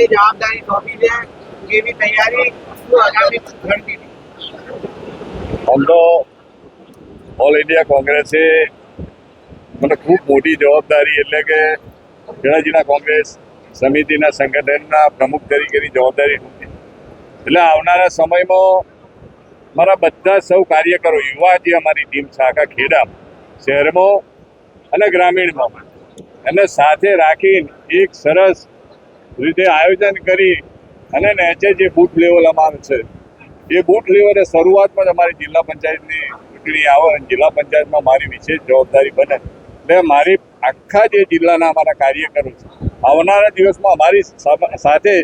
કેટલી જવાબદારી સોંપી છે, કેવી તૈયારી, શું આગામી રણનીતિ? આમ તો ઓલ ઇન્ડિયા કોંગ્રેસે મને ખૂબ મોટી જવાબદારી એટલે કે ઘણા જણા કોંગ્રેસ સમિતિના સંગઠનના પ્રમુખ તરીકેની જવાબદારી મૂકી. એટલે આવનારા સમયમાં મારા બધા સૌ કાર્યકરો યુવા જે અમારી ટીમ છે આખા ખેડા શહેરમાં અને ગ્રામીણમાં એને સાથે રાખીને એક સરસ રીતે આયોજન કરી અને નેચે જે બૂથ લેવલ અમારે છે એ બૂથ લેવલે શરૂઆતમાં જ અમારી જિલ્લા પંચાયતની ચૂંટણી આવે અને જિલ્લા પંચાયતમાં મારી વિશેષ જવાબદારી બને એટલે મારી આખા જે જિલ્લાના અમારા કાર્યકરો છે આવનારા દિવસમાં અમારી સાથે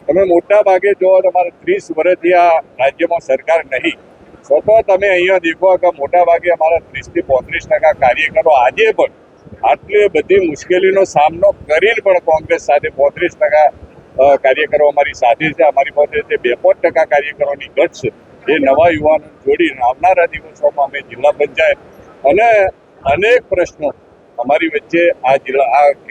તમે મોટા ભાગે જો તમારે 30 વર્ષથી આ રાજ્યમાં સરકાર નહીં સતત તમે અહીંયા દેખો કે મોટા ભાગે અમારા 30 થી 35% કાર્યકરો આજે પણ આટલી બધી મુશ્કેલીનો સામનો કરીને પણ કોંગ્રેસ સાથે 35% કાર્યકરો અમારી સાથે છે. અમારી પાસે જે 2% કાર્યકરોની ગઢ છે એ નવા યુવાનો જોડીને આવનારા દિવસોમાં અમે જિલ્લા પંચાયત અને અનેક પ્રશ્નો અમારી વચ્ચે આ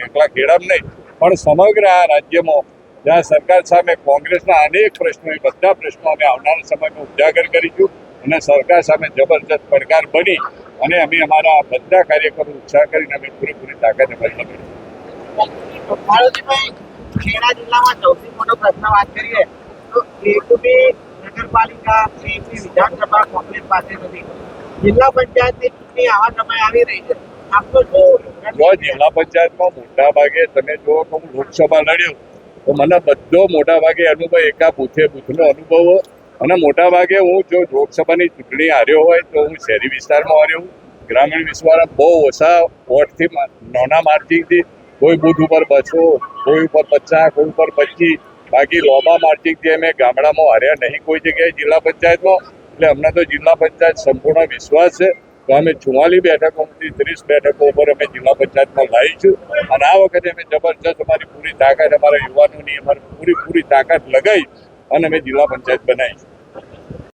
એકલા ખેડામાં નહીં પણ સમગ્ર આ રાજ્યમાં જ્યાં સરકાર સામે કોંગ્રેસના અનેક પ્રશ્નો એ બધા પ્રશ્નો અમે આવનારા સમયમાં ઉજાગર કરીશું અને સરકાર સામે જબરજસ્ત પડકાર બની અને અમે અમારા બધા કાર્યકરો ઉત્સાહ કરીને અમે પૂરેપૂરી તાકાત કરીશું. ખેડા જિલ્લામાં સૌથી મોટો પ્રશ્ન વાત કરીએ તો એકુબી નગરપાલિકા વિધાનસભા કોંગ્રેસ પાસે નથી. જિલ્લા પંચાયતની ચૂંટણી આવા સમય આવી રહી છે. જો જિલ્લા પંચાયતમાં મોટા ભાગે તમે જો હું લોકસભા લડ્યો તો મને બધો મોટા ભાગે અનુભવ એકા બૂથનો અનુભવ અને મોટા ભાગે હું જો લોકસભાની ચૂંટણી હાર્યો હોય તો હું શહેરી વિસ્તારમાં હાર્યો, ગ્રામીણ વિસ્તારમાં બહુ ઓછા વોટથી નાના માર્જિનથી કોઈ બૂથ ઉપર 200, કોઈ ઉપર 50, કોઈ ઉપર 25, બાકી લોબા માર્જિનથી અમે ગામડામાં હાર્યા નહીં કોઈ જગ્યાએ જિલ્લા પંચાયતમાં. એટલે અમને તો જિલ્લા પંચાયત સંપૂર્ણ વિશ્વાસ છે તો અમે 44 બેઠકોમાંથી 30 બેઠકો ઉપર અમે જિલ્લા પંચાયતમાં લાવીશું અને આ વખતે અમે જબરજસ્ત અમારી પૂરી તાકાત અમારા યુવાનોની અમારી પૂરી તાકાત લગાવી અને અમે જિલ્લા પંચાયત બનાવીશું.